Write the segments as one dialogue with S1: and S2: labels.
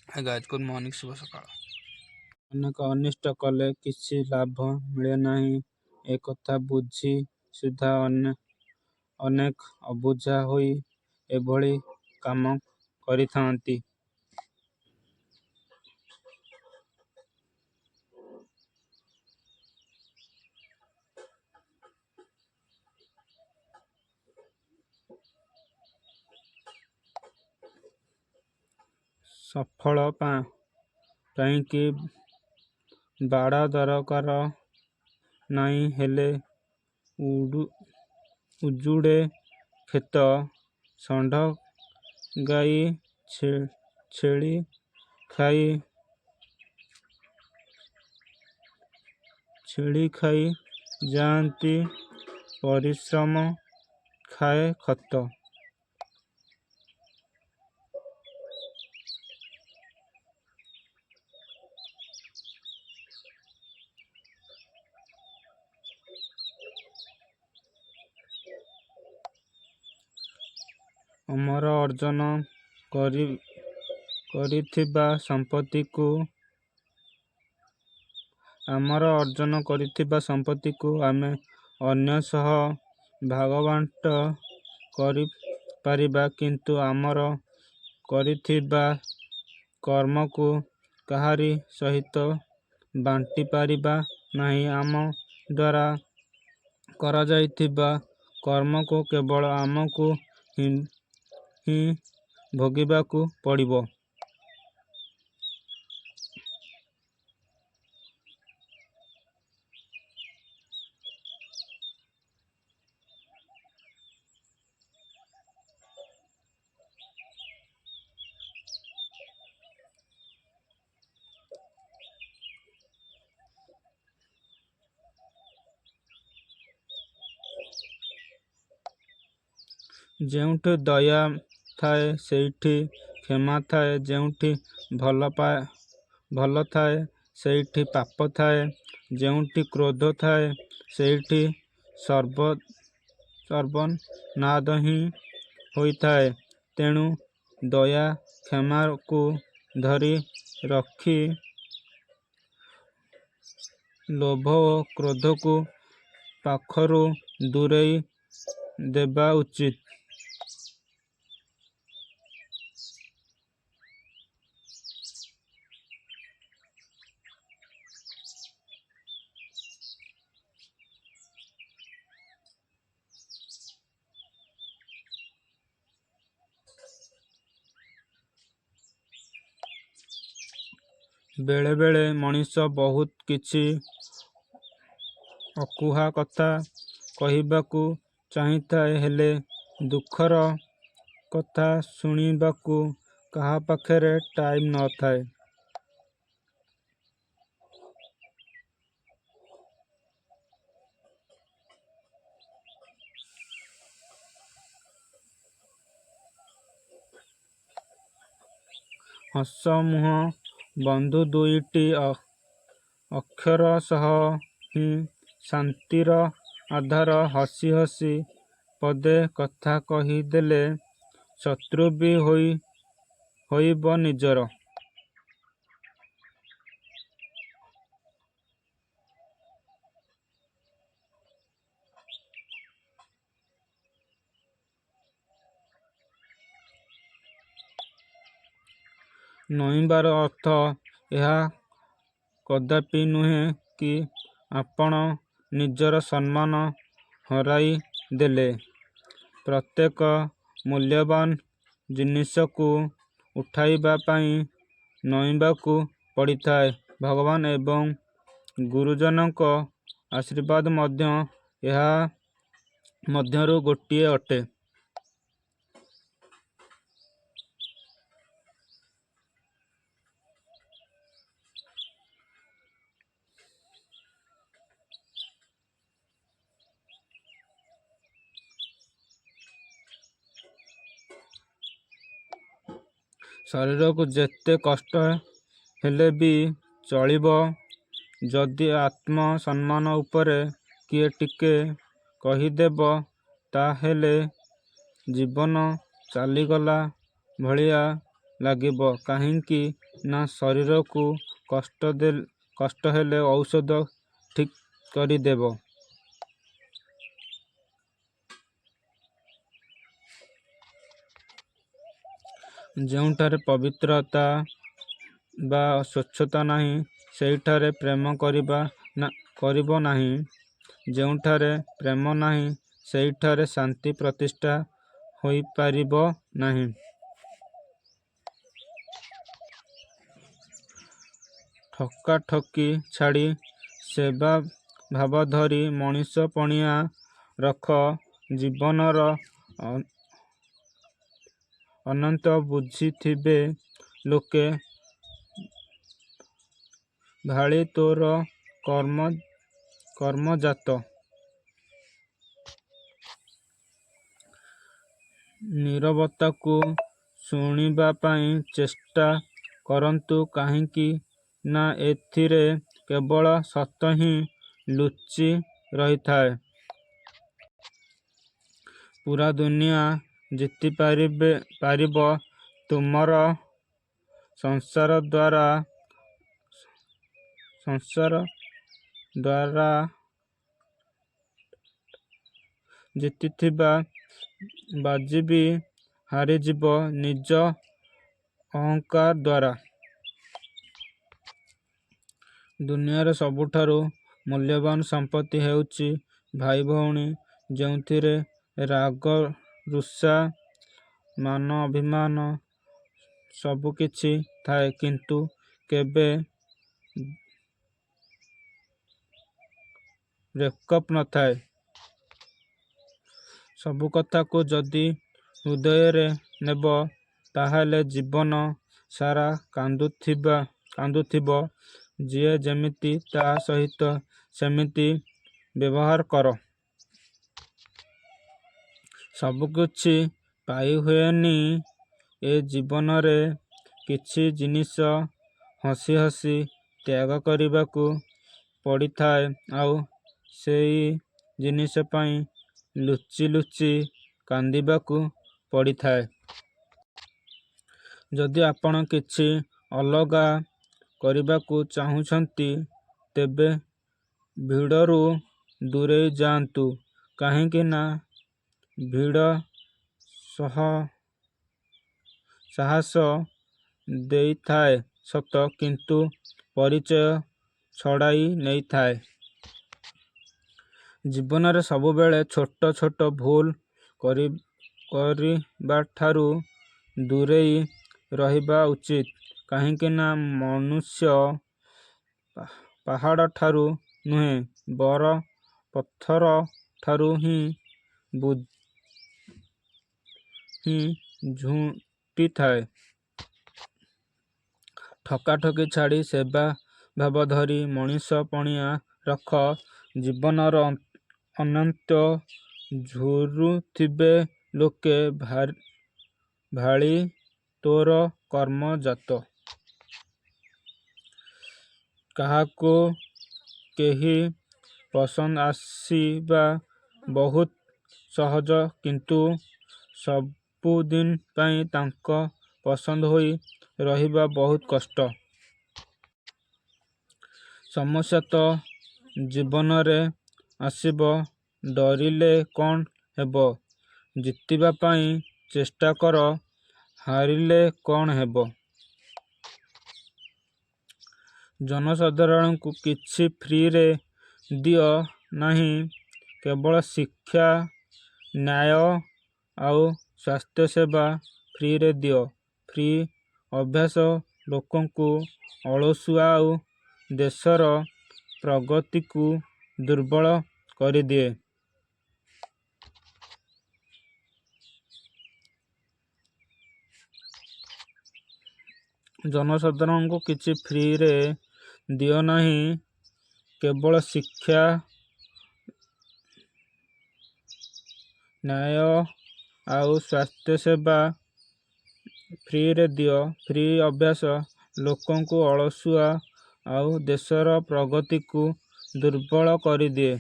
S1: High guys good morning ଶୁଭ ସକାଳ।
S2: ଅନେକ ଅନିଷ୍ଟ କଲେ କିଛି ଲାଭ ମିଳେ ନାହିଁ। ଏ କଥା ବୁଝି ସୁଦ୍ଧା ଅନେକ ଅବୁଝା ହୋଇ ଏଭଳି କାମ କରିଥାନ୍ତି। ସଫଳ ପାଇଁକି ବାଡ଼ ଦରକାର ନାହିଁ, ହେଲେ ଉଜୁଡ଼େ କ୍ଷେତ, ଷଣ୍ଢ ଗାଈ ଛେଳି ଖାଇ ଯାଆନ୍ତି, ପରିଶ୍ରମ ଖାଏ ଖତ। ଆମର ଅର୍ଜନ କରିଥିବା ସମ୍ପତ୍ତିକୁ ଆମେ ଅନ୍ୟ ସହ ଭାଗବାଣ୍ଟ କରିପାରିବା, କିନ୍ତୁ ଆମର କରିଥିବା କର୍ମକୁ କାହାରି ସହିତ ବାଣ୍ଟି ପାରିବା ନାହିଁ। ଆମ ଦ୍ୱାରା କରାଯାଇଥିବା କର୍ମକୁ କେବଳ ଆମକୁ ହିଁ ଭୋଗିବାକୁ ପଡ଼ିବ। ଯେଉଁଠି ଦୟା ଥାଏ ସେଇଠି କ୍ଷମା ଥାଏ, ଯେଉଁଠି ଭଲ ଥାଏ ସେଇଠି ପାପ ଥାଏ, ଯେଉଁଠି କ୍ରୋଧ ଥାଏ ସେଇଠି ସର୍ବନାଶ ହିଁ ହୋଇଥାଏ। ତେଣୁ ଦୟା କ୍ଷମାକୁ ଧରି ରଖି ଲୋଭ ଓ କ୍ରୋଧକୁ ପାଖରୁ ଦୂରେଇ ଦେବା ଉଚିତ। ବେଳେବେଳେ ମଣିଷ ବହୁତ କିଛି ଅକୁହା କଥା କହିବାକୁ ଚାହିଁଥାଏ, ହେଲେ ଦୁଃଖର କଥା ଶୁଣିବାକୁ କାହା ପାଖରେ ଟାଇମ୍ ନଥାଏ। ହସ ମୁହଁ ବନ୍ଧୁ ଦୁଇଟି ଅକ୍ଷର ସହ ହିଁ ଶାନ୍ତିର ଆଧାର। ହସି ହସି ପଦେ କଥା କହିଦେଲେ ଶତ୍ରୁ ବି ହୋଇବ ନିଜର। ନଇଁବାର ଅର୍ଥ ଏହା କଦାପି ନୁହେଁ କି ଆପଣ ନିଜର ସମ୍ମାନ ହରାଇ ଦେଲେ। ପ୍ରତ୍ୟେକ ମୂଲ୍ୟବାନ ଜିନିଷକୁ ଉଠାଇବା ପାଇଁ ନଇଁବାକୁ ପଡ଼ିଥାଏ। ଭଗବାନ ଏବଂ ଗୁରୁଜନଙ୍କ ଆଶୀର୍ବାଦ ମଧ୍ୟ ଏହା ମଧ୍ୟରୁ ଗୋଟିଏ ଅଟେ। ଶରୀରକୁ ଯେତେ କଷ୍ଟ ହେଲେ ବି ଚଳିବ, ଯଦି ଆତ୍ମ ସମ୍ମାନ ଉପରେ କିଏ ଟିକେ କହିଦେବ, ତାହେଲେ ଜୀବନ ଚାଲିଗଲା ଭଳିଆ ଲାଗିବ। କାହିଁକି ନା ଶରୀରକୁ କଷ୍ଟ ହେଲେ ଔଷଧ ଠିକ୍ କରିଦେବ। ଯେଉଁଠାରେ ପବିତ୍ରତା ବା ସ୍ୱଚ୍ଛତା ନାହିଁ, ସେଇଠାରେ ପ୍ରେମ କରିବ ନାହିଁ। ଯେଉଁଠାରେ ପ୍ରେମ ନାହିଁ, ସେଇଠାରେ ଶାନ୍ତି ପ୍ରତିଷ୍ଠା ହୋଇପାରିବ ନାହିଁ। ଠକାଠକି ଛାଡ଼ି ସେବା ଭାବ ଧରି ମଣିଷ ପଣିଆ ରଖ। ଜୀବନର ଅନନ୍ତ ବୁଝିଥିବେ ଲୋକେ, ଭାଳି ତୋର କର୍ମଜାତ। ନୀରବତାକୁ ଶୁଣିବା ପାଇଁ ଚେଷ୍ଟା କରନ୍ତୁ, କାହିଁକି ନା ଏଥିରେ କେବଳ ସତ ହିଁ ଲୁଚି ରହିଥାଏ। ପୁରା ଦୁନିଆ ଜିତିପାରିବ ତୁମର ସଂସାର ଦ୍ୱାରା ଜିତିଥିବା ବାଜି ବି ହାରିଯିବ ନିଜ ଅହଙ୍କାର ଦ୍ୱାରା। ଦୁନିଆର ସବୁଠାରୁ ମୂଲ୍ୟବାନ ସମ୍ପତ୍ତି ହେଉଛି ଭାଇ ଭଉଣୀ, ଯେଉଁଥିରେ ରାଗ ରୁଷା ମାନ ଅଭିମାନ ସବୁକିଛି ଥାଏ, କିନ୍ତୁ କେବେ ବ୍ରେକଅପ୍ ନଥାଏ। ସବୁ କଥାକୁ ଯଦି ହୃଦୟରେ ନେବ, ତାହେଲେ ଜୀବନ ସାରା କାନ୍ଦୁଥିବ। ଯିଏ ଯେମିତି ତା ସହିତ ସେମିତି ବ୍ୟବହାର କର। ସବୁକିଛି ପାଇ ହୁଏନି ଏ ଜୀବନରେ। କିଛି ଜିନିଷ ହସି ହସି ତ୍ୟାଗ କରିବାକୁ ପଡ଼ିଥାଏ, ଆଉ ସେଇ ଜିନିଷ ପାଇଁ ଲୁଚି ଲୁଚି କାନ୍ଦିବାକୁ ପଡ଼ିଥାଏ। ଯଦି ଆପଣ କିଛି ଅଲଗା କରିବାକୁ ଚାହୁଁଛନ୍ତି, ତେବେ ଭିଡ଼ରୁ ଦୂରେଇ ଯାଆନ୍ତୁ। କାହିଁକି ନା ଭିଡ଼ ସାହସ ଦେଇଥାଏ ସତ, କିନ୍ତୁ ପରିଚୟ ଛଡ଼ାଇ ନେଇଥାଏ। ଜୀବନରେ ସବୁବେଳେ ଛୋଟ ଛୋଟ ଭୁଲ କରିବାଠାରୁ ଦୂରେଇ ରହିବା ଉଚିତ। କାହିଁକି ନା ମନୁଷ୍ୟ ପାହାଡ଼ଠାରୁ ନୁହେଁ, ବର ପଥରଠାରୁ ହିଁ ଝୁଣ୍ଟିଥାଏ। ଠକାଠକି ଛାଡ଼ି ସେବା ଭାବ ଧରି ମଣିଷ ପଣିଆ ରଖ। ଜୀବନର ଅନନ୍ତ ଝୁରୁଥିବେ ଲୋକେ, ଭାଳି ତୋର କର୍ମଜାତ। କାହାକୁ କେହି ପସନ୍ଦ ଆସିବା ବହୁତ ସହଜ, କିନ୍ତୁ ସବୁଦିନ ପାଇଁ ତାଙ୍କ ପସନ୍ଦ ହୋଇ ରହିବା ବହୁତ କଷ୍ଟ। ସମସ୍ୟା ତ ଜୀବନରେ ଆସିବ, ଡରିଲେ କ'ଣ ହେବ? ଜିତିବା ପାଇଁ ଚେଷ୍ଟା କର, ହାରିଲେ କ'ଣ ହେବ? ଜନସାଧାରଣଙ୍କୁ କିଛି ଫ୍ରିରେ ଦିଅ ନାହିଁ। କେବଳ ଶିକ୍ଷା, ନ୍ୟାୟ ଆଉ ସ୍ୱାସ୍ଥ୍ୟସେବା ଫ୍ରିରେ ଦିଅ। ଫ୍ରି ଅଭ୍ୟାସ ଲୋକଙ୍କୁ ଅଳସୁଆ ଆଉ ଦେଶର ପ୍ରଗତିକୁ ଦୁର୍ବଳ କରିଦିଏ। ଜନସାଧାରଣଙ୍କୁ କିଛି ଫ୍ରିରେ ଦିଅ ନାହିଁ। କେବଳ ଶିକ୍ଷା, ନ୍ୟାୟ ଆଉ ସ୍ୱାସ୍ଥ୍ୟସେବା ଫ୍ରିରେ ଦିଅ। ଫ୍ରି ଅଭ୍ୟାସ ଲୋକଙ୍କୁ ଅଳସୁଆ ଆଉ ଦେଶର ପ୍ରଗତିକୁ ଦୁର୍ବଳ କରିଦିଏ।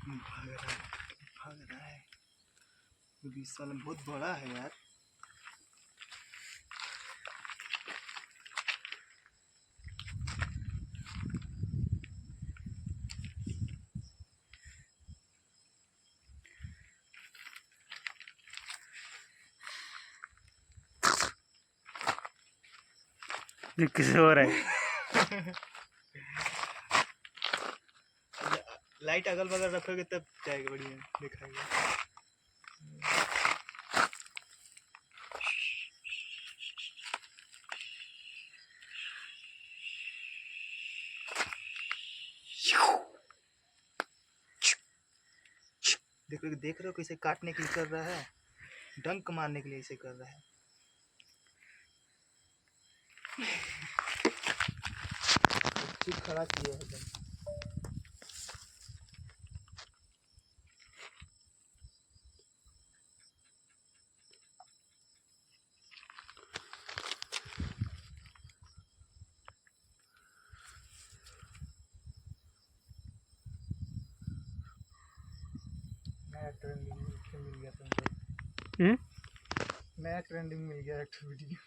S3: भाग रहा है, भाग रहा है। ये 20 साल में बहुत बड़ा है यार।
S2: ये किसे हो रहा है?
S3: लाइट अगल बगल रखोगे तब जाएगा, बढ़िया दिखाएगा। देख रहे हो कैसे काटने के लिए कर रहा है, डंक मारने के लिए इसे कर रहा है। ठीक खड़ा किया है एकदम। नया ट्रेंडिंग मिल गया तुमको। नया ट्रेंडिंग मिल गया एक वीडियो।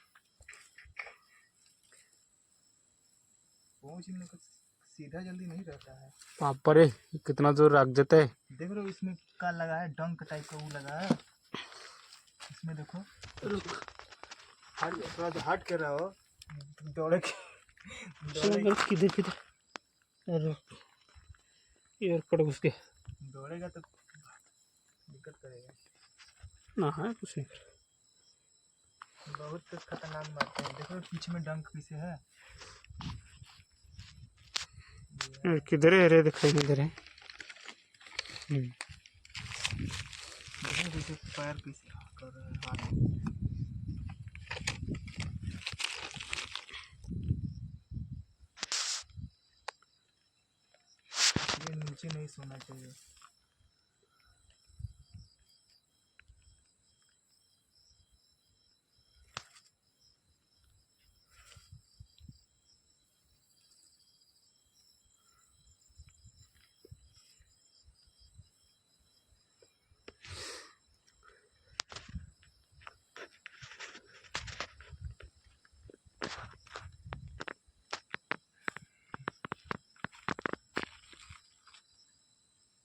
S3: पहुंच में कुछ सीधा जल्दी नहीं रहता है।
S2: पापा रे कितना जोर रख देता है।
S3: देख रहे हो इसमें का लगा है, डंक टाइप का वो लगा है इसमें। देखो हट, थोड़ा सा हट कर रहा हो, दौड़े
S2: किधर किधर अरे यार कट घुस गया।
S3: दौड़ेगा तो दिक्कत करेगा।
S2: ना है कुछ नहीं।
S3: बहुत खतरनाक मारते हैं। देखो पीछे में डंक पीछे है।
S2: किधर है रे, दिखाई नहीं दे रहे।
S3: देखो पैर पीछे कर रहा है हाथ। ये नीचे नहीं सोना चाहिए।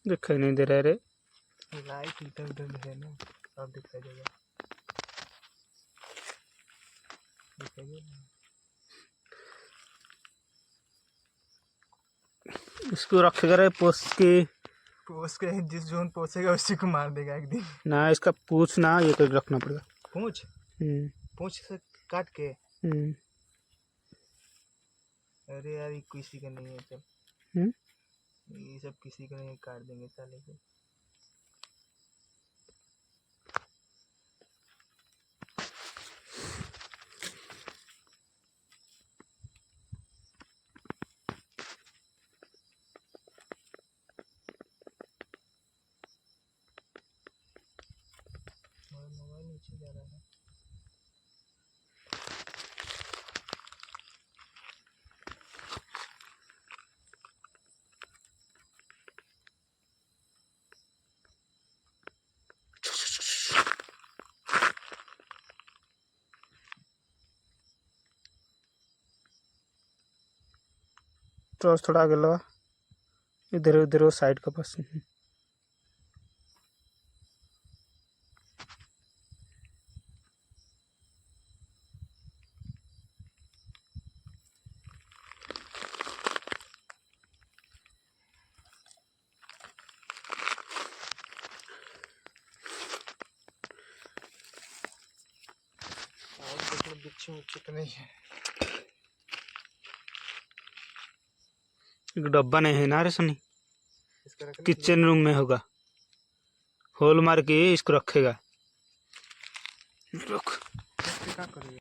S2: दिखाई नहीं दे रहा रे।
S3: लाइट इधर उधर है ना, अब दिखाई देगा।
S2: इसको रखेगा रे पोस्ट के।
S3: पोस के जिस जोन पोसेगा उसी को मार देगा एक दिन।
S2: ना इसका पूछ ना ये कर रखना पड़ेगा।
S3: पूछ पूछ से काट के। अरे यार ये किसी का नहीं है। चल ये सब किसी का नहीं, काट देंगे साले को। मोबाइल नीचे जा रहा है।
S2: तो थोड़ा आगे लगा, इधर उधर साइड का पास।
S3: और देखो बिच्छू कितने हैं।
S2: एक डब्बा नहीं है ना रे सनी,
S3: इसका रखने के लिए
S2: किचन रूम में होगा। होल मार के इसको रखेगा। रुक
S3: क्या करेगा।